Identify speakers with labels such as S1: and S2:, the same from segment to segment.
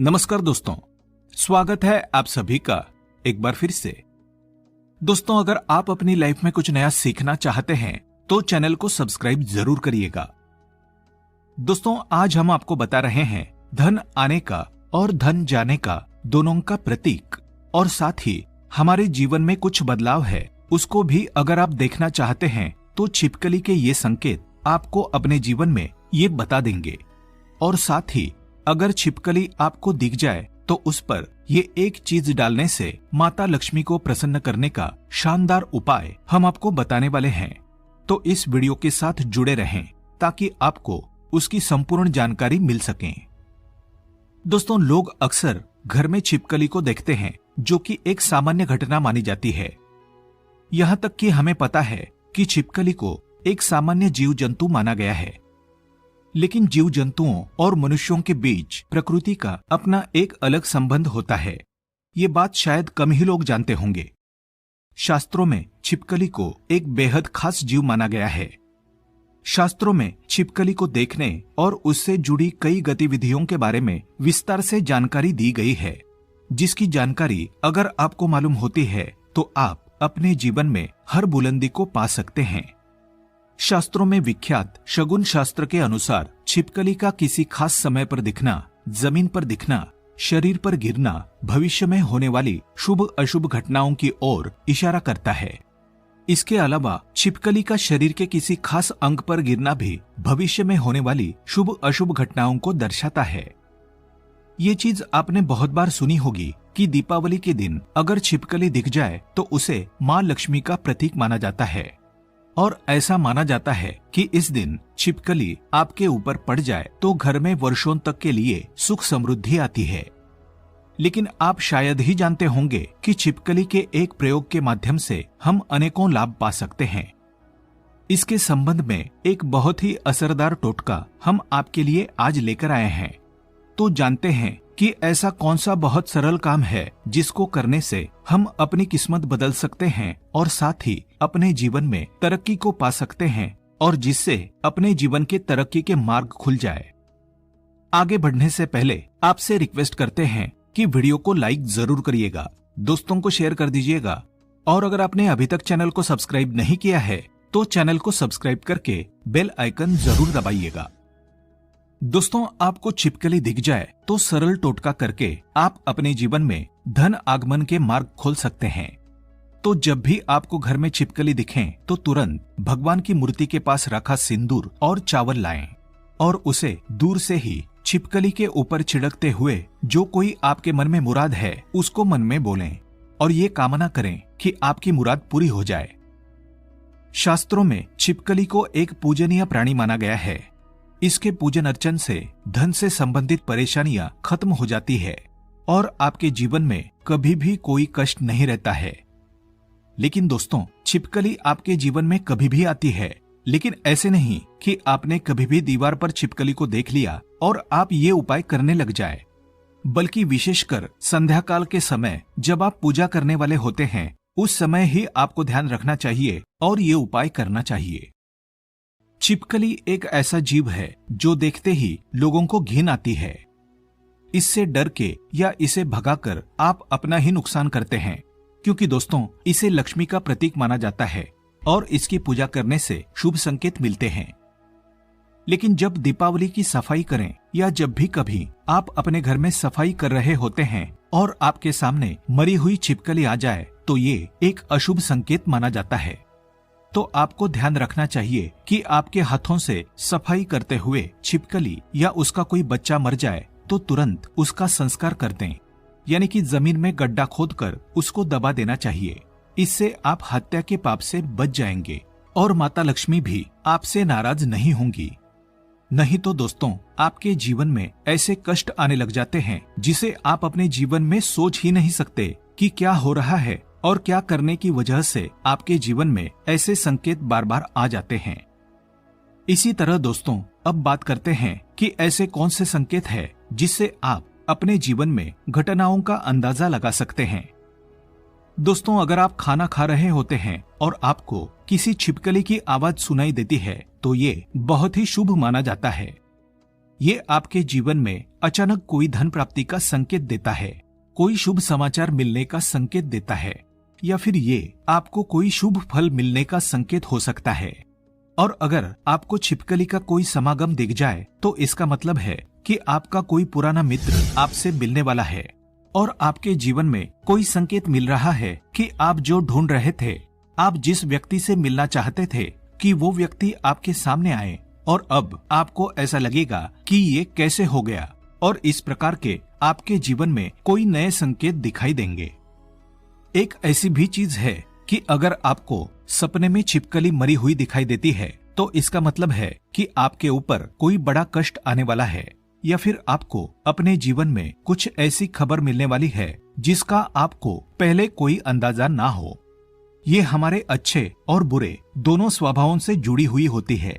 S1: नमस्कार दोस्तों, स्वागत है आप सभी का एक बार फिर से। दोस्तों, अगर आप अपनी लाइफ में कुछ नया सीखना चाहते हैं तो चैनल को सब्सक्राइब जरूर करिएगा। दोस्तों, आज हम आपको बता रहे हैं धन आने का और धन जाने का दोनों का प्रतीक, और साथ ही हमारे जीवन में कुछ बदलाव है उसको भी अगर आप देखना चाहते हैं तो छिपकली के ये संकेत आपको अपने जीवन में ये बता देंगे। और साथ ही अगर छिपकली आपको दिख जाए तो उस पर ये एक चीज डालने से माता लक्ष्मी को प्रसन्न करने का शानदार उपाय हम आपको बताने वाले हैं। तो इस वीडियो के साथ जुड़े रहें ताकि आपको उसकी संपूर्ण जानकारी मिल सके। दोस्तों, लोग अक्सर घर में छिपकली को देखते हैं, जो कि एक सामान्य घटना मानी जाती है। यहाँ तक कि हमें पता है कि छिपकली को एक सामान्य जीव जंतु माना गया है, लेकिन जीव जंतुओं और मनुष्यों के बीच प्रकृति का अपना एक अलग संबंध होता है। ये बात शायद कम ही लोग जानते होंगे। शास्त्रों में छिपकली को एक बेहद खास जीव माना गया है। शास्त्रों में छिपकली को देखने और उससे जुड़ी कई गतिविधियों के बारे में विस्तार से जानकारी दी गई है, जिसकी जानकारी अगर आपको मालूम होती है तो आप अपने जीवन में हर बुलंदी को पा सकते हैं। शास्त्रों में विख्यात शगुन शास्त्र के अनुसार छिपकली का किसी खास समय पर दिखना, जमीन पर दिखना, शरीर पर गिरना भविष्य में होने वाली शुभ अशुभ घटनाओं की ओर इशारा करता है। इसके अलावा छिपकली का शरीर के किसी खास अंग पर गिरना भी भविष्य में होने वाली शुभ अशुभ घटनाओं को दर्शाता है। ये चीज आपने बहुत बार सुनी होगी कि दीपावली के दिन अगर छिपकली दिख जाए तो उसे माँ लक्ष्मी का प्रतीक माना जाता है, और ऐसा माना जाता है कि इस दिन छिपकली आपके ऊपर पड़ जाए तो घर में वर्षों तक के लिए सुख समृद्धि आती है। लेकिन आप शायद ही जानते होंगे कि छिपकली के एक प्रयोग के माध्यम से हम अनेकों लाभ पा सकते हैं। इसके संबंध में एक बहुत ही असरदार टोटका हम आपके लिए आज लेकर आए हैं। तो जानते हैं कि ऐसा कौन सा बहुत सरल काम है जिसको करने से हम अपनी किस्मत बदल सकते हैं और साथ ही अपने जीवन में तरक्की को पा सकते हैं, और जिससे अपने जीवन के तरक्की के मार्ग खुल जाए। आगे बढ़ने से पहले आपसे रिक्वेस्ट करते हैं कि वीडियो को लाइक जरूर करिएगा, दोस्तों को शेयर कर दीजिएगा, और अगर आपने अभी तक चैनल को सब्सक्राइब नहीं किया है तो चैनल को सब्सक्राइब करके बेल आइकन जरूर दबाइएगा। दोस्तों, आपको छिपकली दिख जाए तो सरल टोटका करके आप अपने जीवन में धन आगमन के मार्ग खोल सकते हैं। तो जब भी आपको घर में छिपकली दिखें तो तुरंत भगवान की मूर्ति के पास रखा सिंदूर और चावल लाएं, और उसे दूर से ही छिपकली के ऊपर छिड़कते हुए जो कोई आपके मन में मुराद है उसको मन में बोलें, और ये कामना करें कि आपकी मुराद पूरी हो जाए। शास्त्रों में छिपकली को एक पूजनीय प्राणी माना गया है। इसके पूजन अर्चन से धन से संबंधित परेशानियां खत्म हो जाती है और आपके जीवन में कभी भी कोई कष्ट नहीं रहता है। लेकिन दोस्तों, छिपकली आपके जीवन में कभी भी आती है, लेकिन ऐसे नहीं कि आपने कभी भी दीवार पर छिपकली को देख लिया और आप ये उपाय करने लग जाए, बल्कि विशेषकर संध्या काल के समय जब आप पूजा करने वाले होते हैं, उस समय ही आपको ध्यान रखना चाहिए और ये उपाय करना चाहिए। छिपकली एक ऐसा जीव है जो देखते ही लोगों को घिन आती है। इससे डर के या इसे भगाकर आप अपना ही नुकसान करते हैं, क्योंकि दोस्तों इसे लक्ष्मी का प्रतीक माना जाता है और इसकी पूजा करने से शुभ संकेत मिलते हैं। लेकिन जब दीपावली की सफाई करें या जब भी कभी आप अपने घर में सफाई कर रहे होते हैं और आपके सामने मरी हुई छिपकली आ जाए तो ये एक अशुभ संकेत माना जाता है। तो आपको ध्यान रखना चाहिए कि आपके हाथों से सफाई करते हुए छिपकली या उसका कोई बच्चा मर जाए तो तुरंत उसका संस्कार कर दें, यानी कि जमीन में गड्ढा खोदकर उसको दबा देना चाहिए। इससे आप हत्या के पाप से बच जाएंगे और माता लक्ष्मी भी आपसे नाराज नहीं होंगी। नहीं तो दोस्तों, आपके जीवन में ऐसे कष्ट आने लग जाते हैं जिसे आप अपने जीवन में सोच ही नहीं सकते कि क्या हो रहा है और क्या करने की वजह से आपके जीवन में ऐसे संकेत बार बार आ जाते हैं। इसी तरह दोस्तों, अब बात करते हैं कि ऐसे कौन से संकेत हैं जिससे आप अपने जीवन में घटनाओं का अंदाजा लगा सकते हैं। दोस्तों, अगर आप खाना खा रहे होते हैं और आपको किसी छिपकली की आवाज सुनाई देती है तो ये बहुत ही शुभ माना जाता है। ये आपके जीवन में अचानक कोई धन प्राप्ति का संकेत देता है, कोई शुभ समाचार मिलने का संकेत देता है, या फिर ये आपको कोई शुभ फल मिलने का संकेत हो सकता है। और अगर आपको छिपकली का कोई समागम दिख जाए तो इसका मतलब है कि आपका कोई पुराना मित्र आपसे मिलने वाला है और आपके जीवन में कोई संकेत मिल रहा है कि आप जो ढूंढ रहे थे, आप जिस व्यक्ति से मिलना चाहते थे, कि वो व्यक्ति आपके सामने आए और अब आपको ऐसा लगेगा कि ये कैसे हो गया, और इस प्रकार के आपके जीवन में कोई नए संकेत दिखाई देंगे। एक ऐसी भी चीज है कि अगर आपको सपने में छिपकली मरी हुई दिखाई देती है तो इसका मतलब है कि आपके ऊपर कोई बड़ा कष्ट आने वाला है, या फिर आपको अपने जीवन में कुछ ऐसी खबर मिलने वाली है जिसका आपको पहले कोई अंदाजा ना हो। ये हमारे अच्छे और बुरे दोनों स्वभावों से जुड़ी हुई होती है।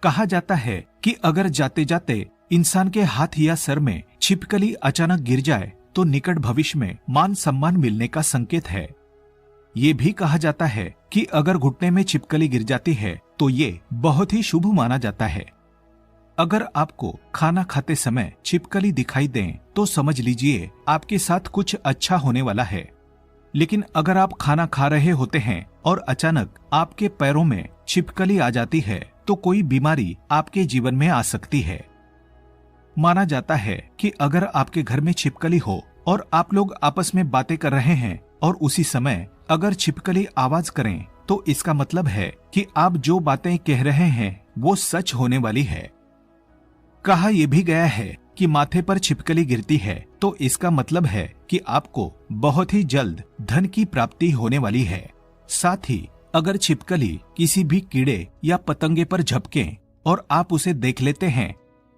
S1: कहा जाता है कि अगर जाते जाते इंसान के हाथ या सर में छिपकली अचानक गिर जाए तो निकट भविष्य में मान सम्मान मिलने का संकेत है। ये भी कहा जाता है कि अगर घुटने में छिपकली गिर जाती है तो ये बहुत ही शुभ माना जाता है। अगर आपको खाना खाते समय छिपकली दिखाई दें तो समझ लीजिए आपके साथ कुछ अच्छा होने वाला है। लेकिन अगर आप खाना खा रहे होते हैं और अचानक आपके पैरों में छिपकली आ जाती है तो कोई बीमारी आपके जीवन में आ सकती है। माना जाता है कि अगर आपके घर में छिपकली हो और आप लोग आपस में बातें कर रहे हैं और उसी समय अगर छिपकली आवाज करें तो इसका मतलब है कि आप जो बातें कह रहे हैं वो सच होने वाली है। कहा यह भी गया है कि माथे पर छिपकली गिरती है तो इसका मतलब है कि आपको बहुत ही जल्द धन की प्राप्ति होने वाली है। साथ ही अगर छिपकली किसी भी कीड़े या पतंगे पर झपके और आप उसे देख लेते हैं,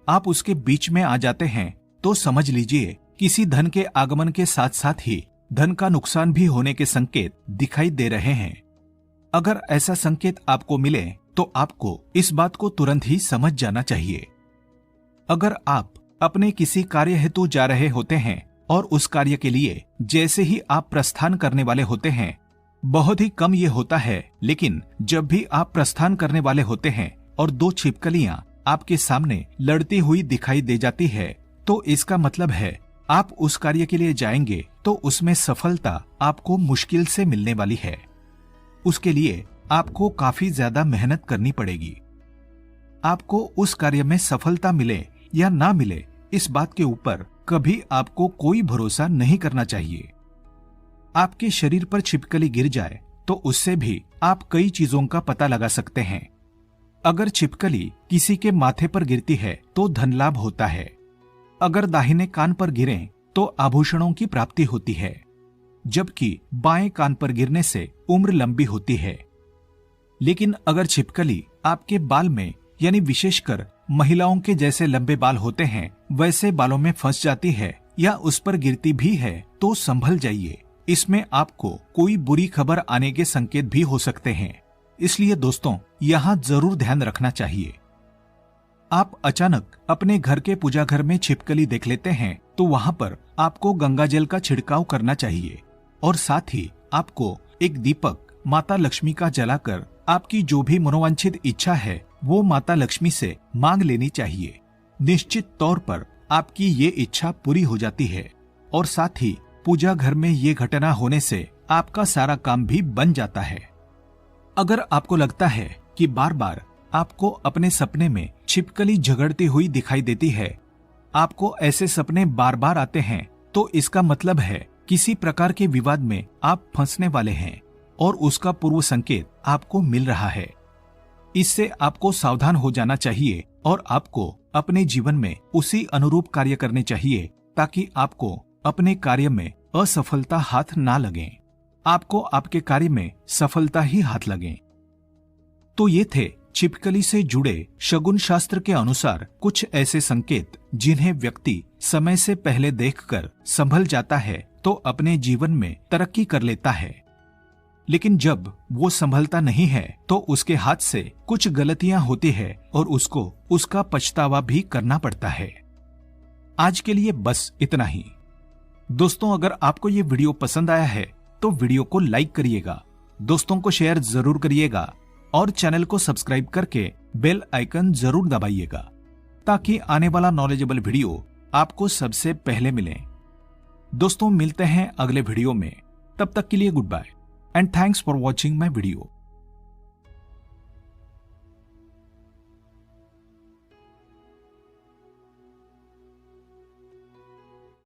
S1: आप उसके बीच में आ जाते हैं, तो समझ लीजिए किसी धन के आगमन के साथ साथ ही धन का नुकसान भी होने के संकेत दिखाई दे रहे हैं। अगर ऐसा संकेत आपको मिले तो आपको इस बात को तुरंत ही समझ जाना चाहिए। अगर आप अपने किसी कार्य हेतु जा रहे होते हैं और उस कार्य के लिए जैसे ही आप प्रस्थान करने वाले होते हैं, बहुत ही कम ये होता है, लेकिन जब भी आप प्रस्थान करने वाले होते हैं और दो छिपकलियां आपके सामने लड़ती हुई दिखाई दे जाती है, तो इसका मतलब है आप उस कार्य के लिए जाएंगे तो उसमें सफलता आपको मुश्किल से मिलने वाली है। उसके लिए आपको काफी ज्यादा मेहनत करनी पड़ेगी। आपको उस कार्य में सफलता मिले या ना मिले, इस बात के ऊपर कभी आपको कोई भरोसा नहीं करना चाहिए। आपके शरीर पर छिपकली गिर जाए तो उससे भी आप कई चीजों का पता लगा सकते हैं। अगर छिपकली किसी के माथे पर गिरती है तो धन लाभ होता है। अगर दाहिने कान पर गिरें तो आभूषणों की प्राप्ति होती है, जबकि बाएं कान पर गिरने से उम्र लंबी होती है। लेकिन अगर छिपकली आपके बाल में, यानी विशेषकर महिलाओं के जैसे लंबे बाल होते हैं वैसे बालों में फंस जाती है या उस पर गिरती भी है तो संभल जाइए, इसमें आपको कोई बुरी खबर आने के संकेत भी हो सकते हैं। इसलिए दोस्तों, यहाँ जरूर ध्यान रखना चाहिए। आप अचानक अपने घर के पूजा घर में छिपकली देख लेते हैं तो वहाँ पर आपको गंगा जल का छिड़काव करना चाहिए और साथ ही आपको एक दीपक माता लक्ष्मी का जलाकर आपकी जो भी मनोवांछित इच्छा है वो माता लक्ष्मी से मांग लेनी चाहिए। निश्चित तौर पर आपकी ये इच्छा पूरी हो जाती है और साथ ही पूजा घर में ये घटना होने से आपका सारा काम भी बन जाता है। अगर आपको लगता है कि बार बार आपको अपने सपने में छिपकली झगड़ती हुई दिखाई देती है, आपको ऐसे सपने बार बार आते हैं, तो इसका मतलब है किसी प्रकार के विवाद में आप फंसने वाले हैं और उसका पूर्व संकेत आपको मिल रहा है। इससे आपको सावधान हो जाना चाहिए और आपको अपने जीवन में उसी अनुरूप कार्य करने चाहिए ताकि आपको अपने कार्य में असफलता हाथ ना लगे, आपको आपके कार्य में सफलता ही हाथ लगे। तो ये थे छिपकली से जुड़े शगुन शास्त्र के अनुसार कुछ ऐसे संकेत जिन्हें व्यक्ति समय से पहले देखकर संभल जाता है तो अपने जीवन में तरक्की कर लेता है, लेकिन जब वो संभलता नहीं है तो उसके हाथ से कुछ गलतियां होती है और उसको उसका पछतावा भी करना पड़ता है। आज के लिए बस इतना ही। दोस्तों, अगर आपको ये वीडियो पसंद आया है तो वीडियो को लाइक करिएगा, दोस्तों को शेयर जरूर करिएगा और चैनल को सब्सक्राइब करके बेल आइकन जरूर दबाइएगा ताकि आने वाला नॉलेजेबल वीडियो आपको सबसे पहले मिले। दोस्तों मिलते हैं अगले वीडियो में, तब तक के लिए goodbye and thanks for watching my video.